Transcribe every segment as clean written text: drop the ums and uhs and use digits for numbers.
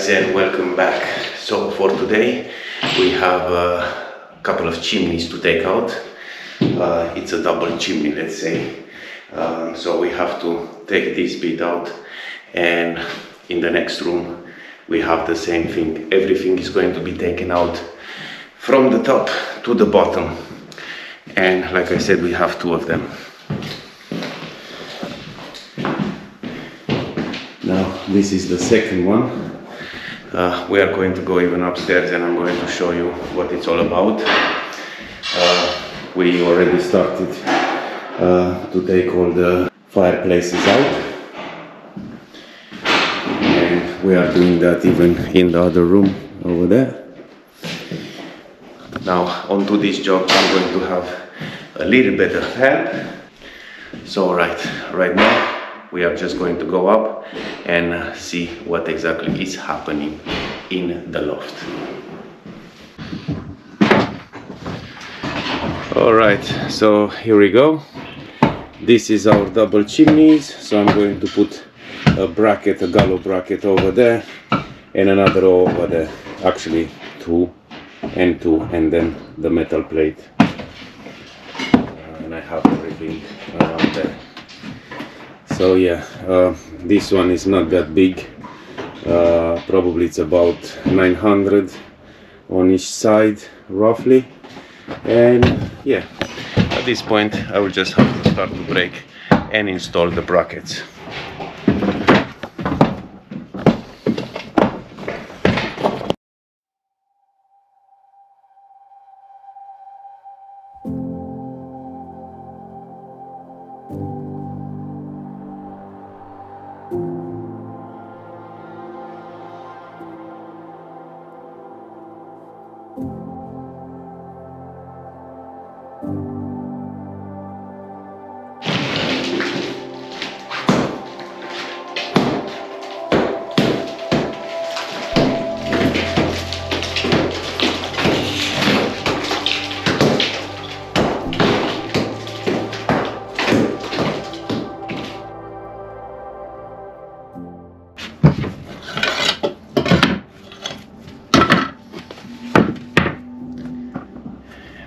guys, and welcome back. So for today we have a couple of chimneys to take out. It's a double chimney, let's say. So we have to take this bit out, and in the next room we have the same thing. Everything is going to be taken out from the top to the bottom, and like I said, we have two of them. Now this is the second one. We are going to go even upstairs, and I'm going to show you what it's all about. We already started to take all the fireplaces out, and we are doing that even in the other room over there. Now onto this job I'm going to have a little bit of help. So right now we are just going to go up and see what exactly is happening in the loft. Alright, so here we go. This is our double chimneys. So I'm going to put a bracket, a Gallo bracket over there, and another over there. Actually two, and then the metal plate. And I have everything around there. So yeah, this one is not that big. Probably it's about 900 on each side, roughly. And yeah, at this point I will just have to start to break and install the brackets.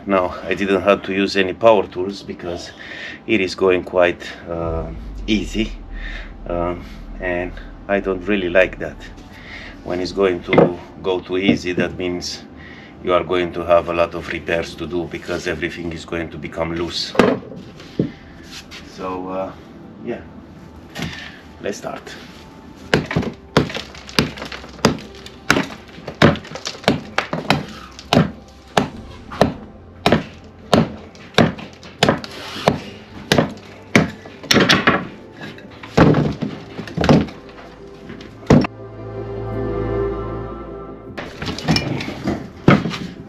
Now I didn't have to use any power tools because it is going quite easy, and I don't really like that. When it's going to go too easy, that means you are going to have a lot of repairs to do because everything is going to become loose. So yeah, let's start.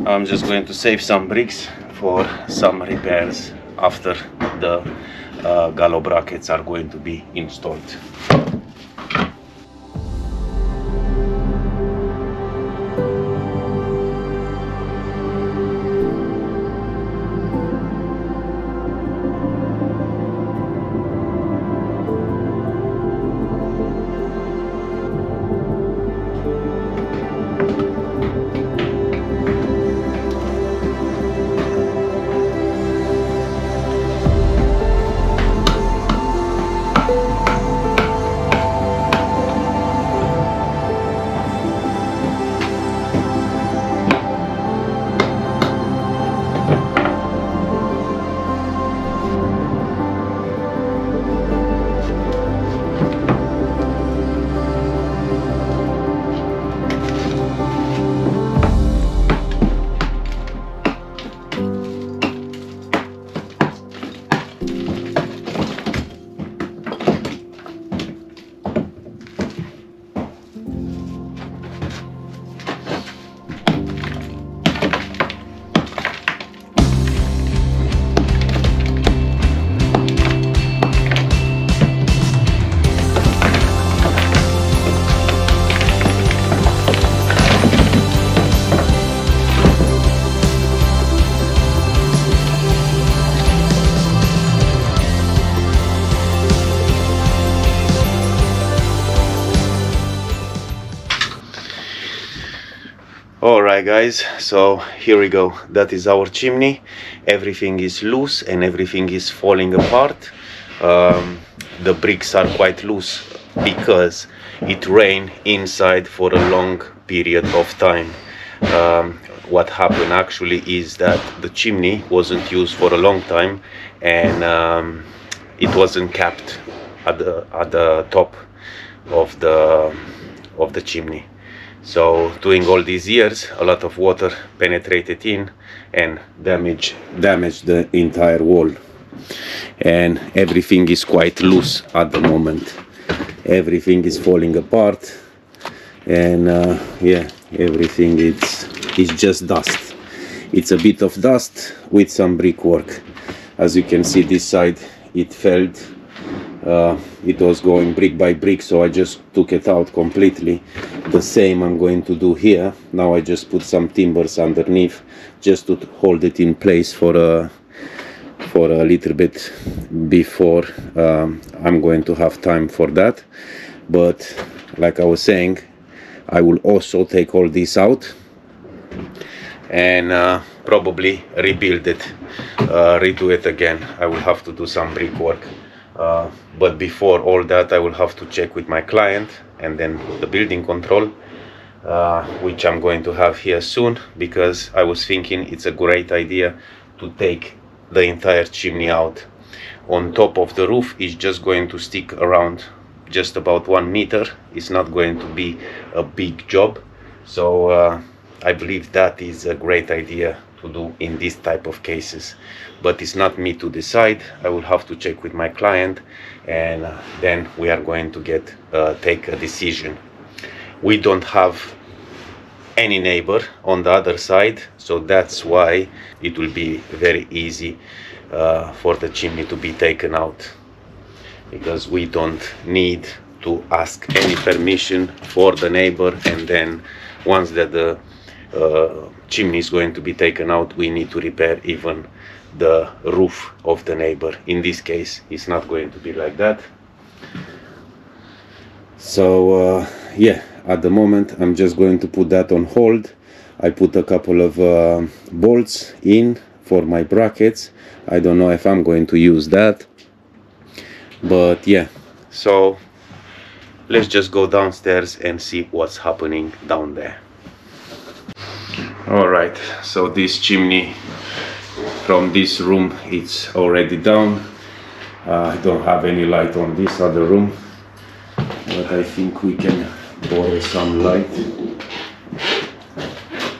I'm just going to save some bricks for some repairs after the Gallo brackets are going to be installed. Alright guys, so here we go. That is our chimney. Everything is loose and everything is falling apart. The bricks are quite loose because it rained inside for a long period of time. What happened actually is that the chimney wasn't used for a long time, and it wasn't capped at the top of the chimney. So during all these years, a lot of water penetrated in and damaged the entire wall. And everything is quite loose at the moment. Everything is falling apart, and yeah, everything is just dust. It's a bit of dust with some brickwork. As you can see, this side it failed. It was going brick by brick, so I just took it out completely. The same I'm going to do here. Now I just put some timbers underneath just to hold it in place for a little bit before I'm going to have time for that. But like I was saying, I will also take all this out and probably rebuild it, redo it again. I will have to do some brickwork. But before all that, I will have to check with my client and then the building control, which I'm going to have here soon, because I was thinking it's a great idea to take the entire chimney out. On top of the roof is just going to stick around just about 1 meter. It's not going to be a big job, so I believe that is a great idea to do in this type of cases. But it's not me to decide. I will have to check with my client, and then we are going to take a decision. We don't have any neighbor on the other side, so that's why it will be very easy for the chimney to be taken out, because we don't need to ask any permission for the neighbor, and then once that the chimney is going to be taken out, we need to repair even the roof of the neighbor. In this case, it's not going to be like that. So yeah, at the moment I'm just going to put that on hold. I put a couple of bolts in for my brackets. I don't know if I'm going to use that, but yeah, so let's just go downstairs and see what's happening down there. All right, so this chimney from this room, it's already down. I don't have any light on this other room, but I think we can borrow some light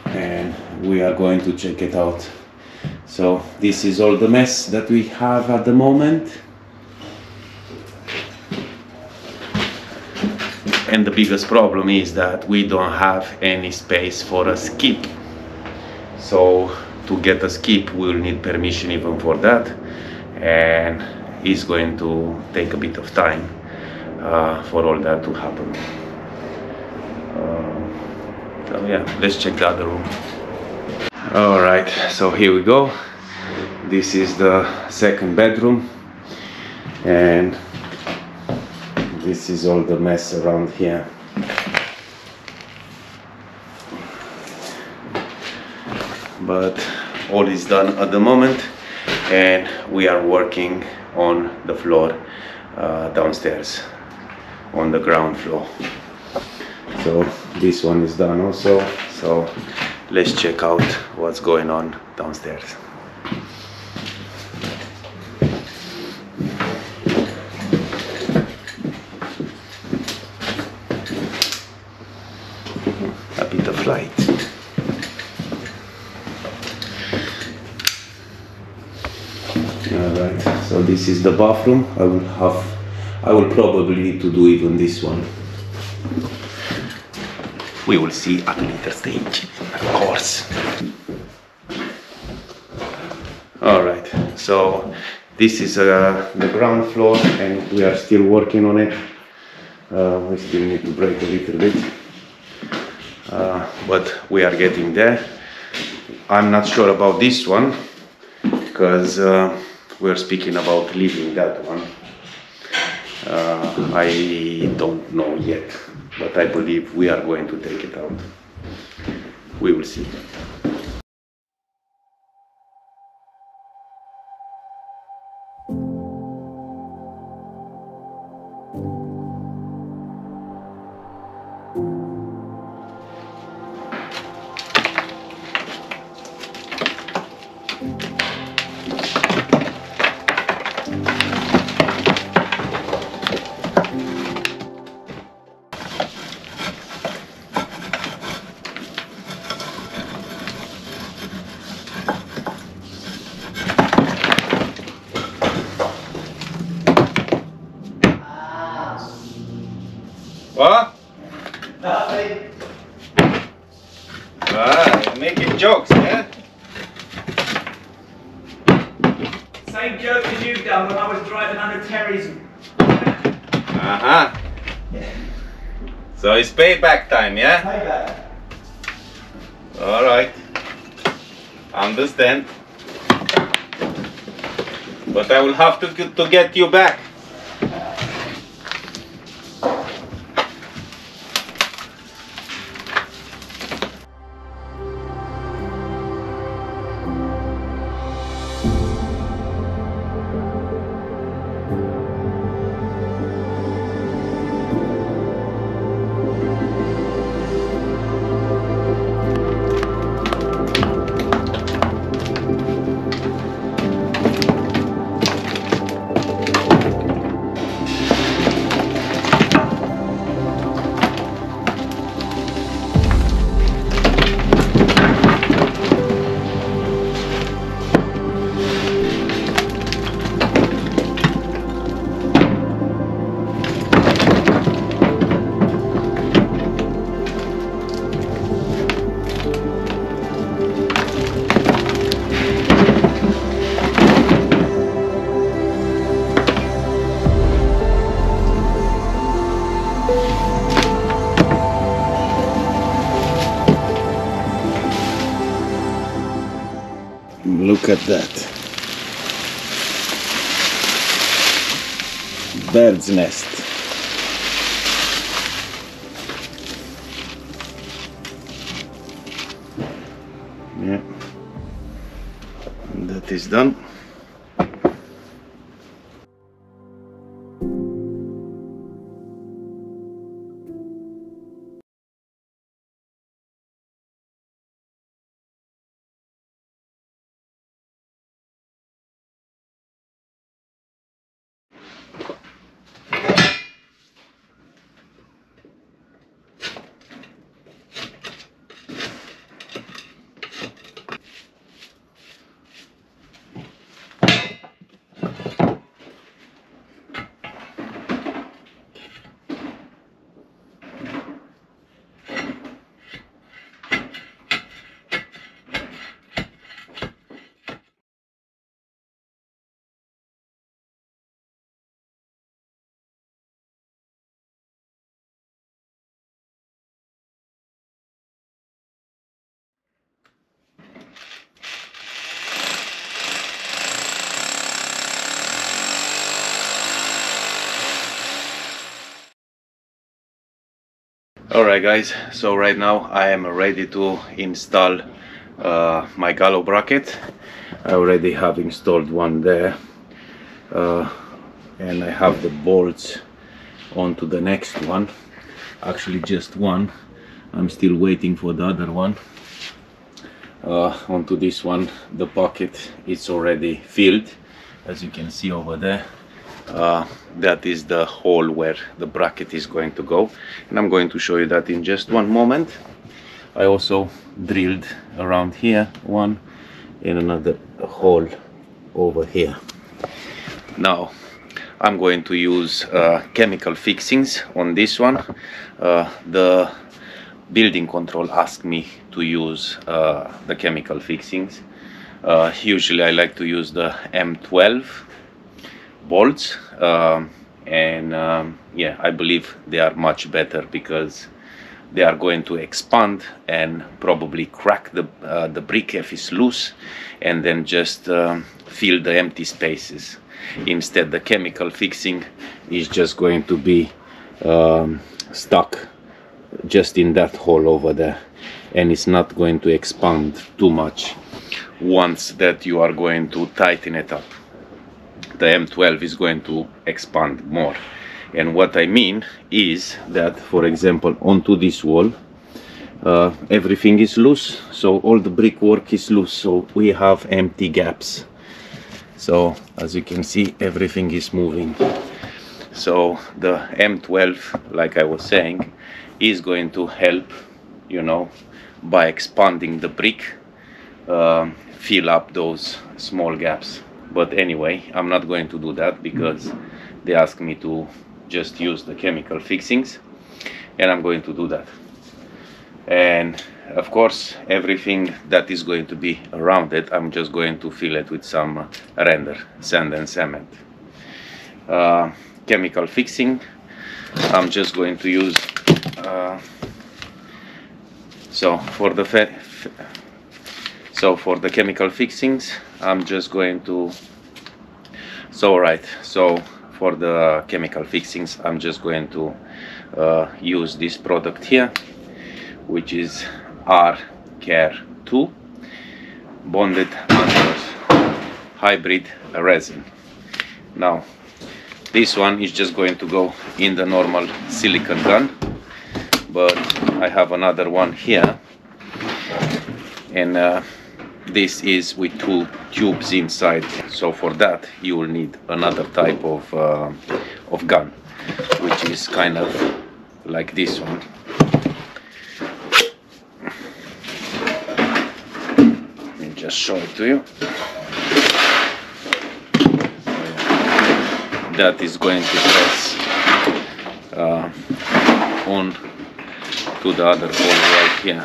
and we are going to check it out. So this is all the mess that we have at the moment. And the biggest problem is that we don't have any space for a skip. So to get a skip, we will need permission even for that, and it's going to take a bit of time for all that to happen. So yeah, let's check the other room. All right, so here we go. This is the second bedroom, and this is all the mess around here. But all is done at the moment, and we are working on the floor downstairs on the ground floor. So this one is done also, so let's check out what's going on downstairs. A bit of light. Alright, so this is the bathroom. I will probably need to do even this one. We will see at a later stage, of course. Alright, so this is the ground floor, and we are still working on it. We still need to break a little bit, but we are getting there. I'm not sure about this one, because we're speaking about leaving that one. I don't know yet, but I believe we are going to take it out. we will see. What? Nothing. Ah, you're making jokes, yeah? Same joke as you've done when I was driving under Terry's. Uh-huh. So it's payback time, yeah? Payback. Alright. Understand. But I will have to get you back. Look at that. Bird's nest. Yeah. That is done. Alright guys, so right now I am ready to install my Gallo bracket. I already have installed one there, and I have the bolts onto the next one. Actually just one, I'm still waiting for the other one. Onto this one the pocket is already filled, as you can see over there. That is the hole where the bracket is going to go, and I'm going to show you that in just one moment. I also drilled around here one and another hole over here. Now I'm going to use chemical fixings on this one. The building control asked me to use the chemical fixings. Usually I like to use the M12 bolts, yeah, I believe they are much better because they are going to expand and probably crack the brick if it's loose, and then just fill the empty spaces. Instead, the chemical fixing is just going to be stuck just in that hole over there, and it's not going to expand too much once that you are going to tighten it up. The M12 is going to expand more. And what I mean is that, for example, onto this wall, everything is loose, so all the brickwork is loose, so we have empty gaps. So as you can see, everything is moving. So the M12, like I was saying, is going to help, you know, by expanding the brick, fill up those small gaps. But anyway, I'm not going to do that because they asked me to just use the chemical fixings, and I'm going to do that. And of course, everything that is going to be around it, I'm just going to fill it with some render, sand and cement. Chemical fixing, I'm just going to use so for the chemical fixings, I'm just going to for the chemical fixings, I'm just going to use this product here, which is R-Care 2 bonded under hybrid resin. Now this one is just going to go in the normal silicone gun, but I have another one here, and this is with 2 tubes inside, so for that you will need another type of gun, which is kind of like this one. Let me just show it to you. That is going to press on to the other hole right here,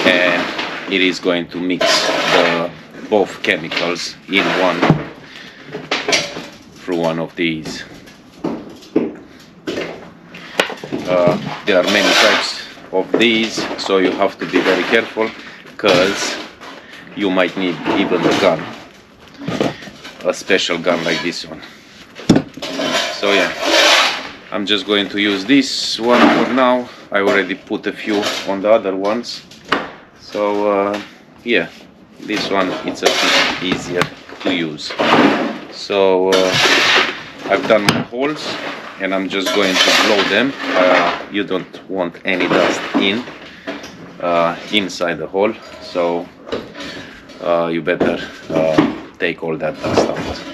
and it is going to mix both chemicals in one through one of these. There are many types of these, so you have to be very careful, because you might need even the gun, a special gun like this one. So yeah, I'm just going to use this one for now. I already put a few on the other ones, so yeah, this one it's a bit easier to use. So I've done my holes, and I'm just going to blow them. You don't want any dust inside the hole, so you better take all that dust out.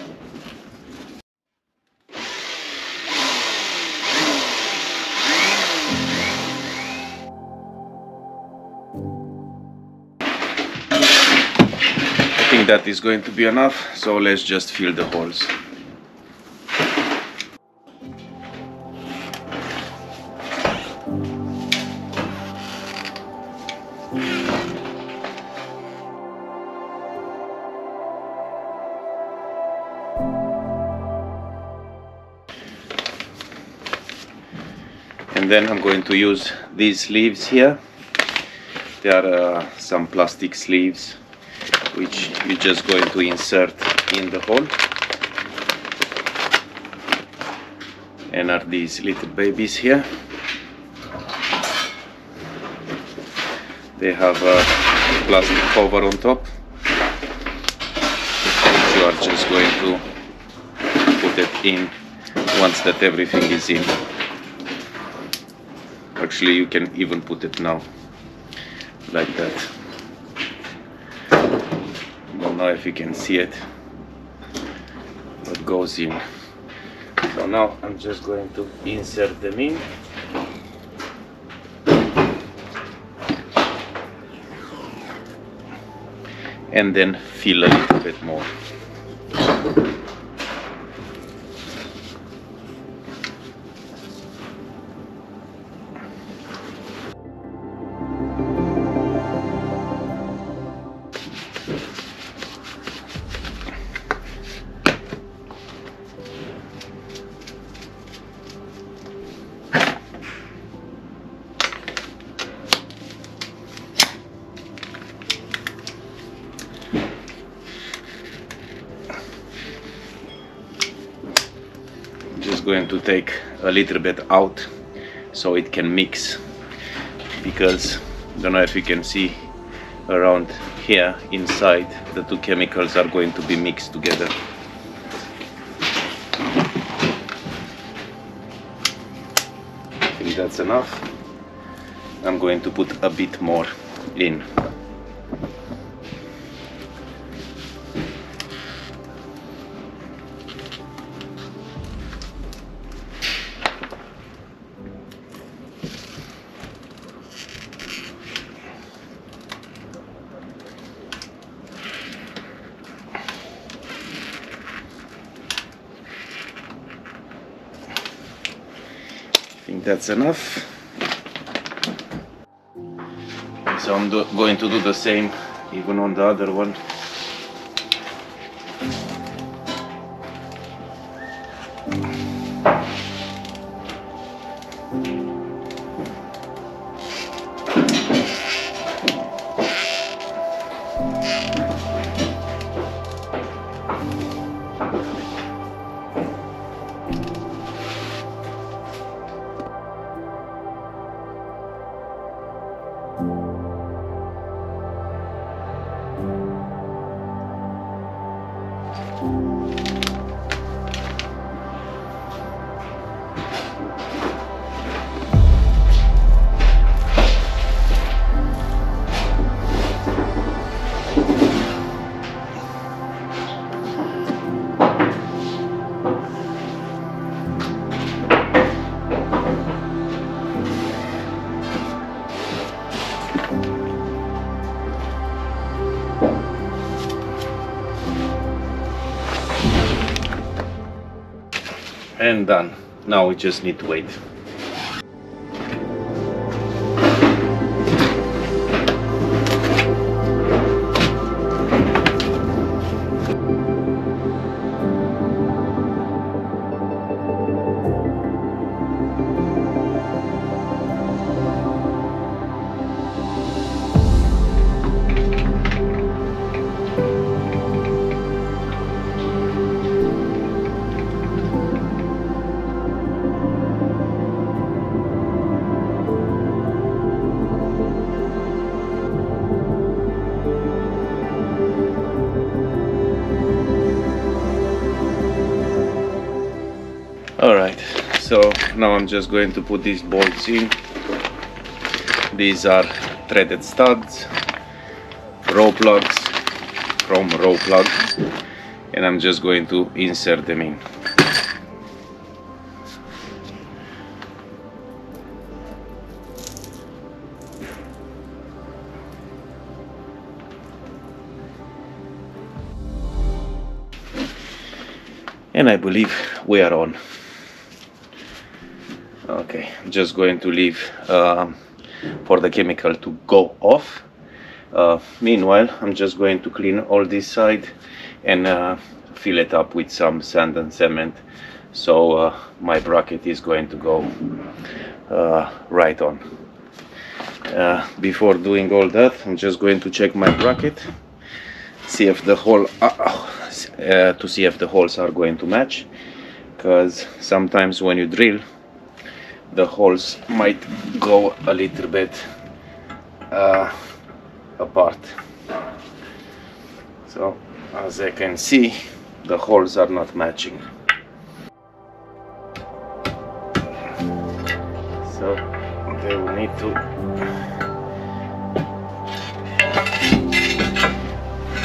I think that is going to be enough, so let's just fill the holes. And then I'm going to use these sleeves here. They are some plastic sleeves which you're just going to insert in the hole, and are these little babies here. They have a plastic cover on top, which you are just going to put it in once that everything is in. Actually, you can even put it now, like that. Don't know if you can see it, what goes in. So now I'm just going to insert them in. And then fill a little bit more. Going to take a little bit out so it can mix, because Don't know if you can see around here inside, the two chemicals are going to be mixed together. I think that's enough. I'm going to put a bit more in. I think that's enough. So I'm going to do the same even on the other one. And done. Now we just need to wait. Alright, so now I'm just going to put these bolts in. These are threaded studs, row plugs, chrome row plugs, and I'm just going to insert them in. And I believe we are on. Okay, I'm just going to leave for the chemical to go off. Meanwhile, I'm just going to clean all this side and fill it up with some sand and cement, so my bracket is going to go right on. Before doing all that, I'm just going to check my bracket, see if the hole to see if the holes are going to match, because sometimes when you drill, the holes might go a little bit apart. So as I can see, the holes are not matching. So they will need to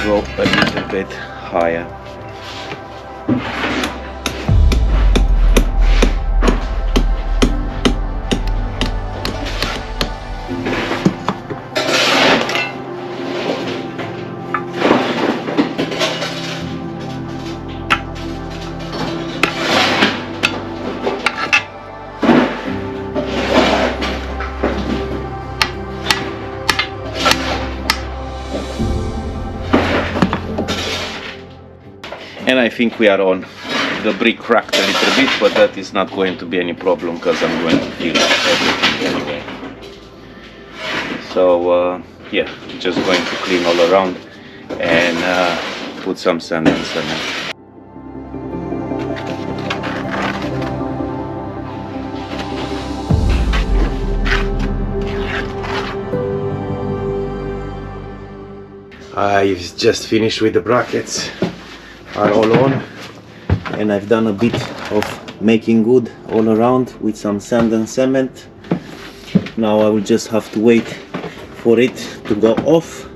go a little bit higher. And I think we are on. The brick cracked a little bit, but that is not going to be any problem because I'm going to fill everything anyway. So yeah, just going to clean all around and put some sand and cement. I've just finished with the brackets, are all on, and I've done a bit of making good all around with some sand and cement. Now I will just have to wait for it to go off,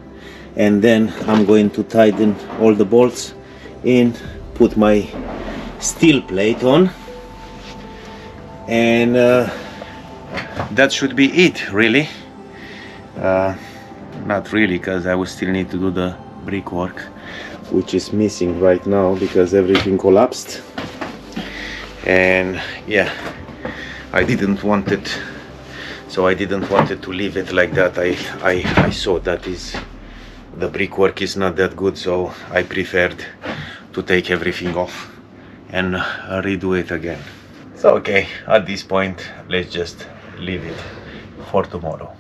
and then I'm going to tighten all the bolts in, put my steel plate on, and that should be it, really. Not really, because I will still need to do the brickwork, which is missing right now because everything collapsed. And yeah, I didn't want it, so I didn't want it to leave it like that. I saw that the brickwork is not that good, so I preferred to take everything off and redo it again. So okay, at this point let's just leave it for tomorrow.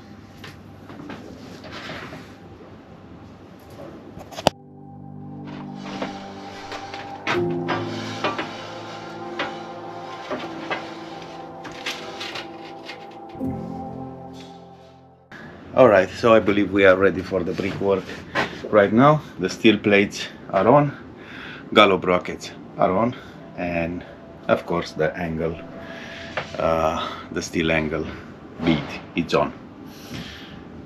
Alright, so I believe we are ready for the brickwork right now. The steel plates are on, Gallo brackets are on, and of course the angle, the steel angle bead is on.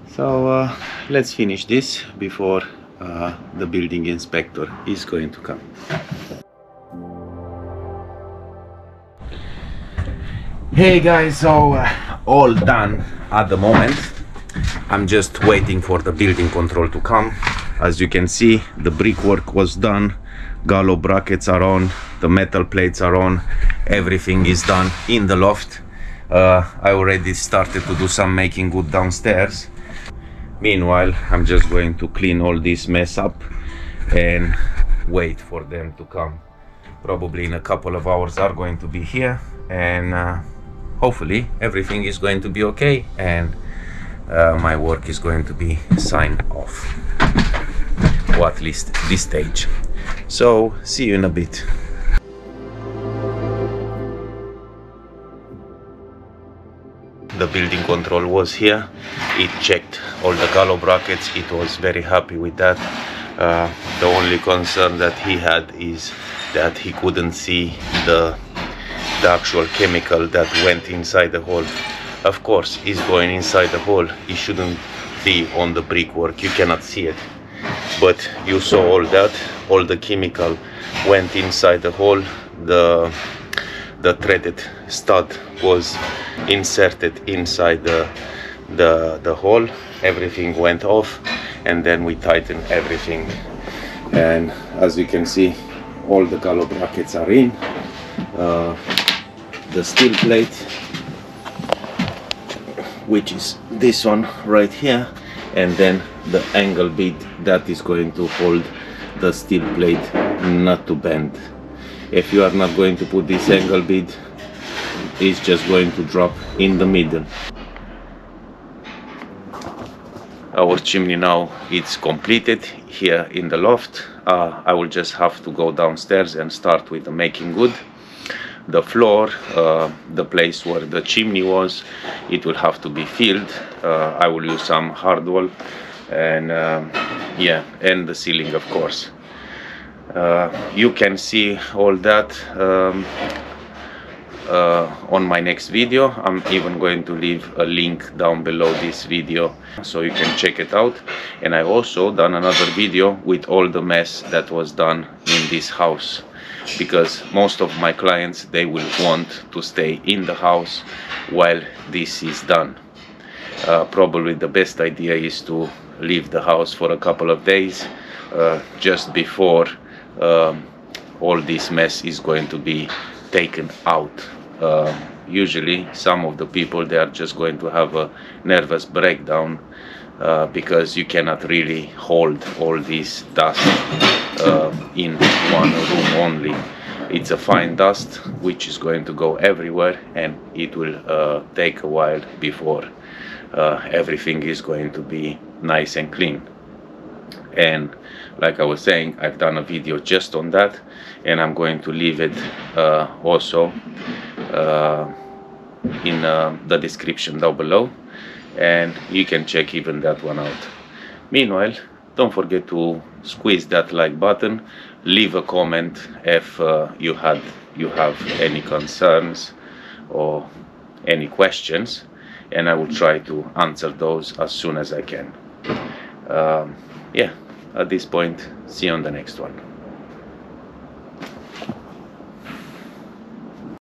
So let's finish this before the building inspector is going to come. Hey guys, so all done at the moment. I'm just waiting for the building control to come. As you can see, the brickwork was done, Gallo brackets are on, the metal plates are on, everything is done in the loft. I already started to do some making good downstairs. Meanwhile, I'm just going to clean all this mess up and wait for them to come. Probably in a couple of hours are going to be here, and hopefully everything is going to be okay, and my work is going to be signed off, or at least this stage. So see you in a bit. The building control was here. It checked all the Gallo brackets. It was very happy with that. The only concern that he had is that he couldn't see the actual chemical that went inside the hole. Of course, it's going inside the hole. It shouldn't be on the brickwork. You cannot see it. But you saw all that. All the chemical went inside the hole. The threaded stud was inserted inside the hole. Everything went off, and then we tightened everything. And as you can see, all the Gallo brackets are in. The steel plate, which is this one right here, and then the angle bead that is going to hold the steel plate not to bend. If you are not going to put this angle bead, it's just going to drop in the middle. Our chimney now it's completed here in the loft. I will just have to go downstairs and start with the making good. The floor, the place where the chimney was, it will have to be filled. I will use some hardwall, and yeah, and the ceiling, of course. You can see all that on my next video. I'm even going to leave a link down below this video so you can check it out. And I also done another video with all the mess that was done in this house, because most of my clients, they will want to stay in the house while this is done. Probably the best idea is to leave the house for a couple of days just before all this mess is going to be taken out. Usually some of the people, they are just going to have a nervous breakdown because you cannot really hold all this dust in one room only. It's a fine dust which is going to go everywhere, and it will take a while before everything is going to be nice and clean. And like I was saying, I've done a video just on that, and I'm going to leave it also in the description down below, and you can check even that one out. Meanwhile, don't forget to squeeze that like button, leave a comment if you have any concerns or any questions, and I will try to answer those as soon as I can. Yeah, at this point, see you on the next one.